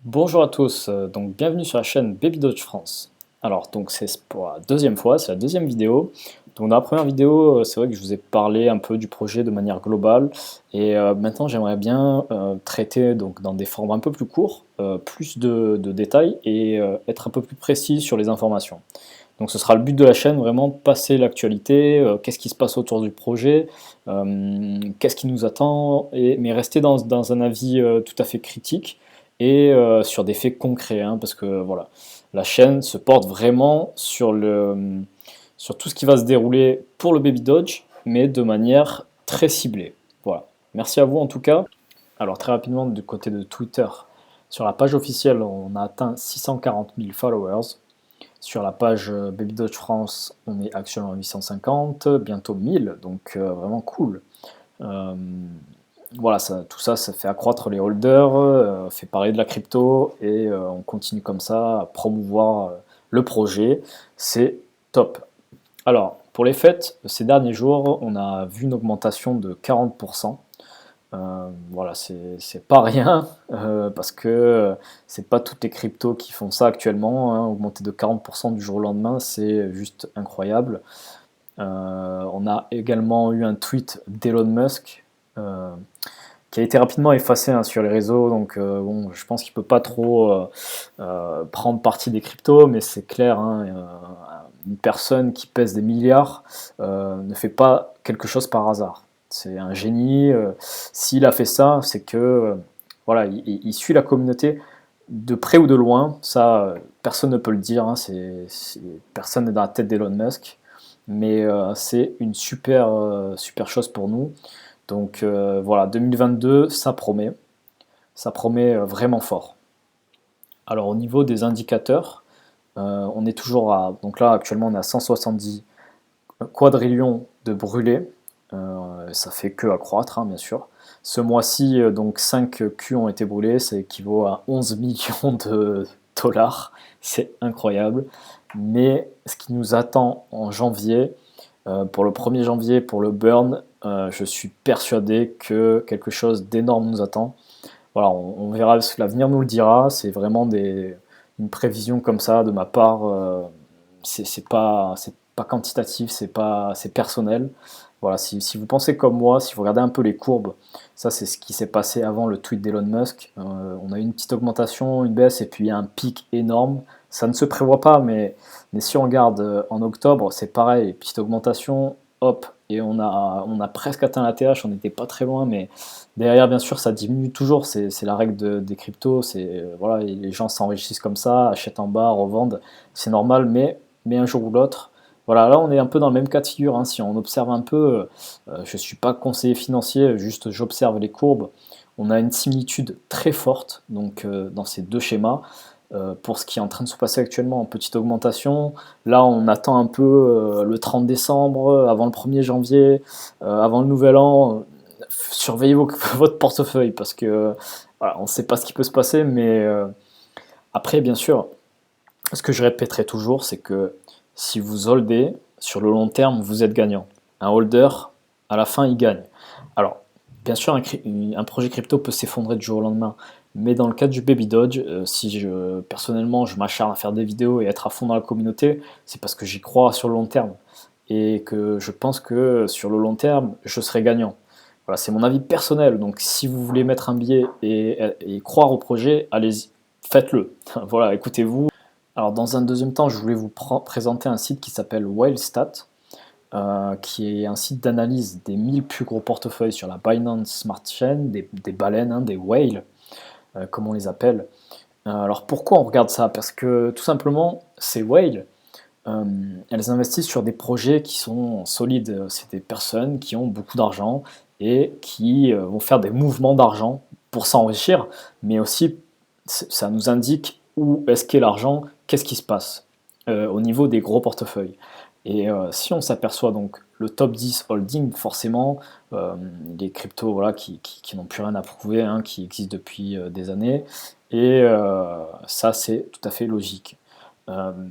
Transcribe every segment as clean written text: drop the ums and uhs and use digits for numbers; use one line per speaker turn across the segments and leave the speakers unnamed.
Bonjour à tous, donc bienvenue sur la chaîne Baby Dodge France. Alors donc c'est pour la deuxième fois, c'est la deuxième vidéo. Donc dans la première vidéo, c'est vrai que je vous ai parlé un peu du projet de manière globale et maintenant j'aimerais bien traiter donc dans des formats un peu plus courts, plus de détails et être un peu plus précis sur les informations. Donc ce sera le but de la chaîne, vraiment passer l'actualité, qu'est-ce qui se passe autour du projet, qu'est-ce qui nous attend, mais rester dans un avis tout à fait critique et sur des faits concrets, hein, parce que voilà, la chaîne se porte vraiment sur tout ce qui va se dérouler pour le Baby Dodge, mais de manière très ciblée. Voilà. Merci à vous en tout cas. Alors très rapidement du côté de Twitter, sur la page officielle, on a atteint 640 000 followers. Sur la page Baby Dodge France, on est actuellement à 850, bientôt 1000, donc vraiment cool. Euh, voilà, tout ça, ça fait accroître les holders, fait parler de la crypto, et on continue comme ça à promouvoir le projet. C'est top. Alors, pour les fêtes, ces derniers jours, on a vu une augmentation de 40%. Voilà, c'est pas rien, parce que c'est pas toutes les cryptos qui font ça actuellement, hein. Augmenter de 40% du jour au lendemain, c'est juste incroyable. On a également eu un tweet d'Elon Musk qui a été rapidement effacé, hein, sur les réseaux, donc bon, je pense qu'il peut pas trop prendre parti des cryptos, mais c'est clair, hein, une personne qui pèse des milliards ne fait pas quelque chose par hasard. C'est un génie. S'il a fait ça, c'est que voilà, il suit la communauté de près ou de loin. Ça, personne ne peut le dire, hein, personne n'est dans la tête d'Elon Musk, mais c'est une super chose pour nous. Donc voilà, 2022, ça promet vraiment fort. Alors au niveau des indicateurs, on est toujours à, donc là actuellement on est à 170 quadrillions de brûlés. Ça fait que accroître, hein, bien sûr. Ce mois-ci, donc 5 Q ont été brûlés, ça équivaut à 11 millions de dollars. C'est incroyable. Mais ce qui nous attend en janvier, pour le 1er janvier, pour le burn, je suis persuadé que quelque chose d'énorme nous attend. Voilà, on verra ce que l'avenir nous le dira. C'est vraiment une prévision comme ça de ma part. C'est pas quantitatif, c'est personnel. Voilà, si vous pensez comme moi, si vous regardez un peu les courbes, ça c'est ce qui s'est passé avant le tweet d'Elon Musk. On a eu une petite augmentation, une baisse et puis un pic énorme. Ça ne se prévoit pas, mais si on regarde en octobre, c'est pareil, petite augmentation, hop, et on a presque atteint la TH, on n'était pas très loin, mais derrière, bien sûr, ça diminue toujours, c'est la règle des cryptos, voilà, les gens s'enrichissent comme ça, achètent en bas, revendent, c'est normal, mais un jour ou l'autre, voilà, là on est un peu dans le même cas de figure, hein. Si on observe un peu, je ne suis pas conseiller financier, juste j'observe les courbes, on a une similitude très forte donc, dans ces deux schémas. Pour ce qui est en train de se passer actuellement en petite augmentation, là on attend un peu le 30 décembre, avant le 1er janvier, avant le nouvel an, surveillez votre portefeuille parce que voilà, on ne sait pas ce qui peut se passer, mais après bien sûr, ce que je répéterai toujours, c'est que si vous holdez, sur le long terme, vous êtes gagnant. Un holder, à la fin, il gagne. Alors, bien sûr, un projet crypto peut s'effondrer du jour au lendemain, mais dans le cas du Baby Dodge, si personnellement je m'acharne à faire des vidéos et être à fond dans la communauté, c'est parce que j'y crois sur le long terme et que je pense que sur le long terme, je serai gagnant. Voilà, c'est mon avis personnel. Donc, si vous voulez mettre un billet et croire au projet, allez-y, faites-le. Voilà, écoutez-vous. Alors, dans un deuxième temps, je voulais vous présenter un site qui s'appelle Whalestat, qui est un site d'analyse des 1000 plus gros portefeuilles sur la Binance Smart Chain, des baleines, hein, des whales, comme on les appelle. Alors, pourquoi on regarde ça? Parce que tout simplement, ces whales, euh, elles investissent sur des projets qui sont solides. C'est des personnes qui ont beaucoup d'argent et qui vont faire des mouvements d'argent pour s'enrichir, mais aussi ça nous indique où est-ce qu'est l'argent, qu'est-ce qui se passe au niveau des gros portefeuilles. Et si on s'aperçoit donc le top 10 holding, forcément, euh, les cryptos voilà, qui n'ont plus rien à prouver, hein, qui existent depuis des années, et ça c'est tout à fait logique.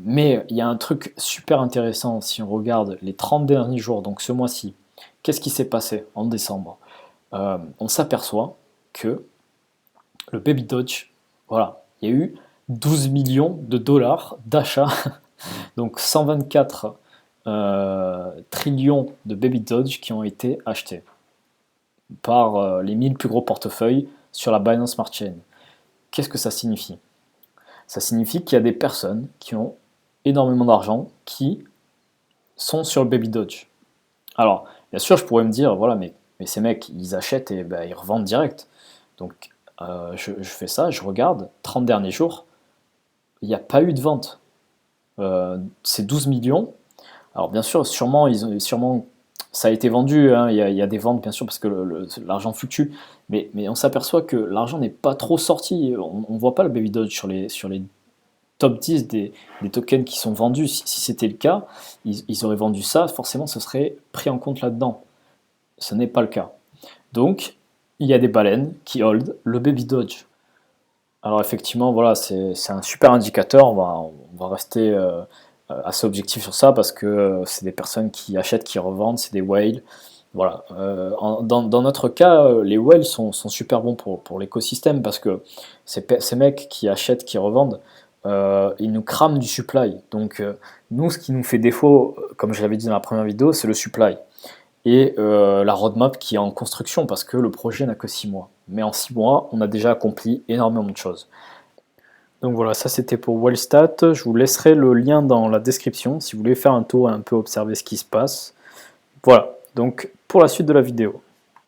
Mais il y a un truc super intéressant si on regarde les 30 derniers jours, donc ce mois-ci. Qu'est-ce qui s'est passé en décembre? On s'aperçoit que le Baby Dodge, voilà, il y a eu 12 millions de dollars d'achats, donc 124 trillions de Baby Doge qui ont été achetés par les 1000 plus gros portefeuilles sur la Binance Smart Chain. Qu'est-ce que ça signifie? Ça signifie qu'il y a des personnes qui ont énormément d'argent qui sont sur le Baby Doge. Alors, bien sûr, je pourrais me dire, voilà, mais ces mecs, ils achètent et ils revendent direct. Donc, je fais ça, je regarde, 30 derniers jours, il n'y a pas eu de vente. C'est 12 millions. Alors, bien sûr, sûrement ça a été vendu, hein, il y a des ventes, bien sûr, parce que l'argent fluctue. Mais on s'aperçoit que l'argent n'est pas trop sorti. On ne voit pas le Baby Doge sur les top 10 des tokens qui sont vendus. Si c'était le cas, ils auraient vendu ça, forcément, ce serait pris en compte là-dedans. Ce n'est pas le cas. Donc, il y a des baleines qui hold le Baby Doge. Alors effectivement, voilà, c'est un super indicateur, on va rester assez objectif sur ça parce que c'est des personnes qui achètent, qui revendent, c'est des whales. Voilà. Dans notre cas, les whales sont super bons pour l'écosystème parce que ces mecs qui achètent, qui revendent, ils nous crament du supply. Donc nous, ce qui nous fait défaut, comme je l'avais dit dans la première vidéo, c'est le supply et la roadmap qui est en construction parce que le projet n'a que 6 mois. Mais en 6 mois, on a déjà accompli énormément de choses. Donc voilà, ça c'était pour Wellstat. Je vous laisserai le lien dans la description si vous voulez faire un tour et un peu observer ce qui se passe. Voilà, donc pour la suite de la vidéo.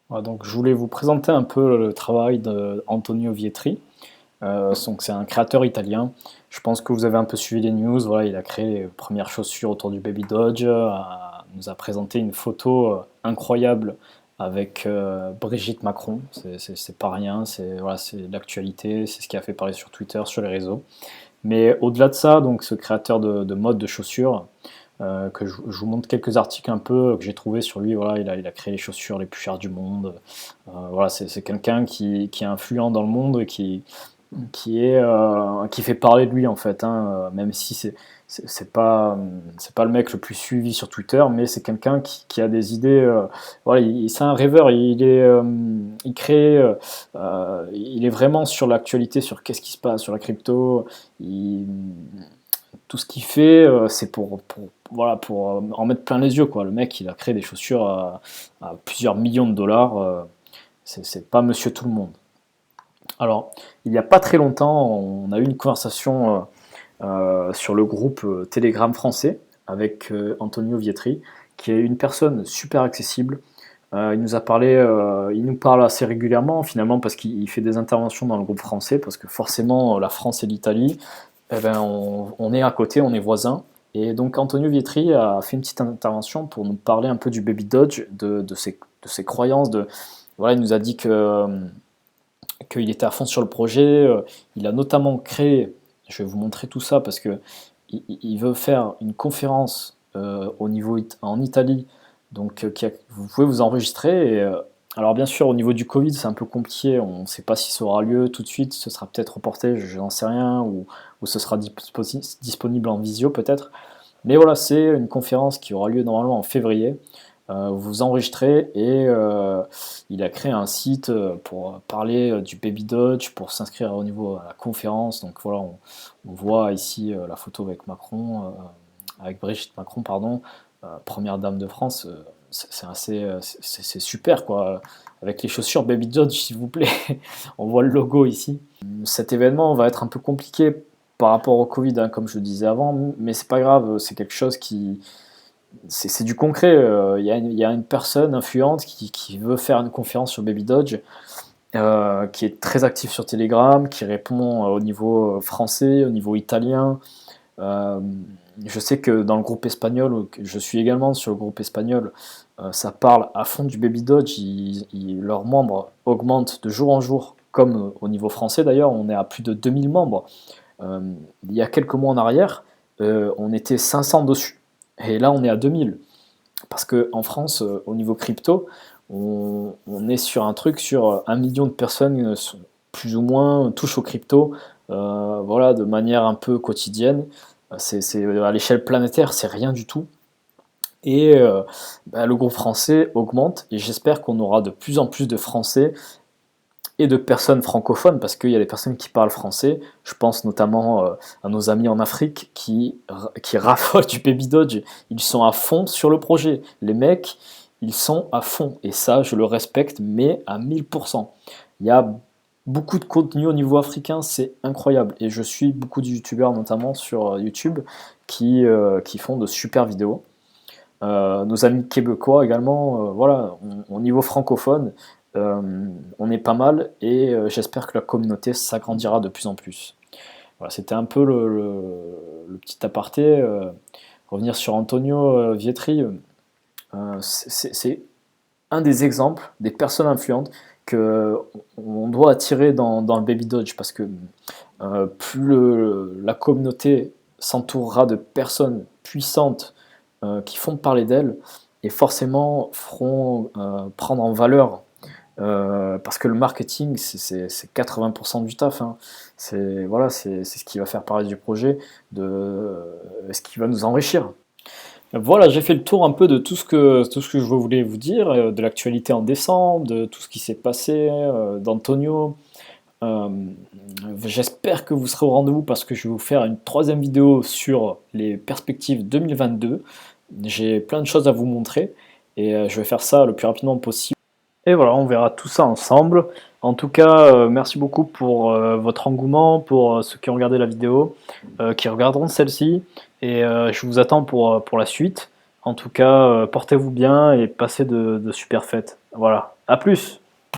Voilà, donc je voulais vous présenter un peu le travail d'Antonio Vietri. Donc c'est un créateur italien. Je pense que vous avez un peu suivi les news. Voilà, il a créé les premières chaussures autour du Baby Doge, nous a présenté une photo incroyable avec Brigitte Macron. C'est pas rien, c'est voilà, l'actualité, c'est ce qui a fait parler sur Twitter, sur les réseaux. Mais au-delà de ça, donc ce créateur de mode de chaussures, que je vous montre quelques articles un peu que j'ai trouvé sur lui. Voilà, il a créé les chaussures les plus chères du monde. Voilà, c'est quelqu'un qui est influent dans le monde et qui fait parler de lui en fait, hein, même si c'est pas le mec le plus suivi sur Twitter, mais c'est quelqu'un qui a des idées. Voilà, c'est un rêveur. Il crée, il est vraiment sur l'actualité, sur qu'est-ce qui se passe sur la crypto. Tout ce qu'il fait, c'est voilà, pour en mettre plein les yeux, quoi. Le mec, il a créé des chaussures à plusieurs millions de dollars. C'est pas Monsieur Tout le Monde. Alors, il n'y a pas très longtemps, on a eu une conversation sur le groupe Telegram français avec Antonio Vietri, qui est une personne super accessible. Il nous parle assez régulièrement finalement parce qu'il fait des interventions dans le groupe français, parce que forcément la France et l'Italie, eh ben, on est à côté, on est voisins. Et donc Antonio Vietri a fait une petite intervention pour nous parler un peu du Baby Doge, de ses croyances. Voilà, il nous a dit qu'il était à fond sur le projet. Il a notamment créé, je vais vous montrer tout ça parce que il veut faire une conférence en Italie. Donc vous pouvez vous enregistrer. Alors bien sûr, au niveau du Covid, c'est un peu compliqué. On ne sait pas si ça aura lieu tout de suite. Ce sera peut-être reporté, je n'en sais rien, ou ce sera disponible en visio peut-être. Mais voilà, c'est une conférence qui aura lieu normalement en février. Vous vous enregistrez et il a créé un site pour parler du Baby Doge, pour s'inscrire au niveau à la conférence. Donc voilà, on voit ici la photo avec Macron, avec Brigitte Macron, pardon, première dame de France. C'est super quoi, avec les chaussures Baby Doge s'il vous plaît. On voit le logo ici. Cet événement va être un peu compliqué par rapport au Covid, hein, comme je le disais avant, mais c'est pas grave, c'est quelque chose qui c'est du concret. Il y a une personne influente qui veut faire une conférence sur Baby Doge, qui est très active sur Telegram, qui répond au niveau français, au niveau italien. Euh, je sais que dans le groupe espagnol, je suis également sur le groupe espagnol, ça parle à fond du Baby Doge. Leurs membres augmentent de jour en jour, comme au niveau français d'ailleurs, on est à plus de 2000 membres. Euh, il y a quelques mois en arrière, on était 500 dessus. Et là, on est à 2000. Parce qu'en France, au niveau crypto, on est sur un truc sur 1 million de personnes, plus ou moins, touchent aux crypto, voilà, de manière un peu quotidienne. À l'échelle planétaire, c'est rien du tout. Et le groupe français augmente, et j'espère qu'on aura de plus en plus de Français et de personnes francophones, parce qu'il y a des personnes qui parlent français. Je pense notamment à nos amis en Afrique qui raffolent du Baby Dodge. Ils sont à fond sur le projet. Les mecs, ils sont à fond. Et ça, je le respecte, mais à 1000%. Il y a beaucoup de contenu au niveau africain, c'est incroyable. Et je suis beaucoup de youtubeurs, notamment sur YouTube, qui font de super vidéos. Nos amis québécois également, voilà, au niveau francophone, on est pas mal et j'espère que la communauté s'agrandira de plus en plus. Voilà, c'était un peu le petit aparté. Revenir sur Antonio Vietri, c'est un des exemples des personnes influentes que on doit attirer dans le Baby Dodge parce que plus la communauté s'entourera de personnes puissantes qui font parler d'elles et forcément feront prendre en valeur parce que le marketing c'est 80% du taf, hein. C'est voilà, c'est ce qui va faire parler du projet, de ce qui va nous enrichir. Voilà, j'ai fait le tour un peu de tout ce que je voulais vous dire, de l'actualité en décembre, de tout ce qui s'est passé, d'Antonio. Euh, J'espère que vous serez au rendez-vous parce que je vais vous faire une troisième vidéo sur les perspectives 2022. J'ai plein de choses à vous montrer et je vais faire ça le plus rapidement possible. Et voilà, on verra tout ça ensemble. En tout cas, merci beaucoup pour votre engouement, pour ceux qui ont regardé la vidéo, qui regarderont celle-ci. Et je vous attends pour la suite. En tout cas, portez-vous bien et passez de super fêtes. Voilà, à plus!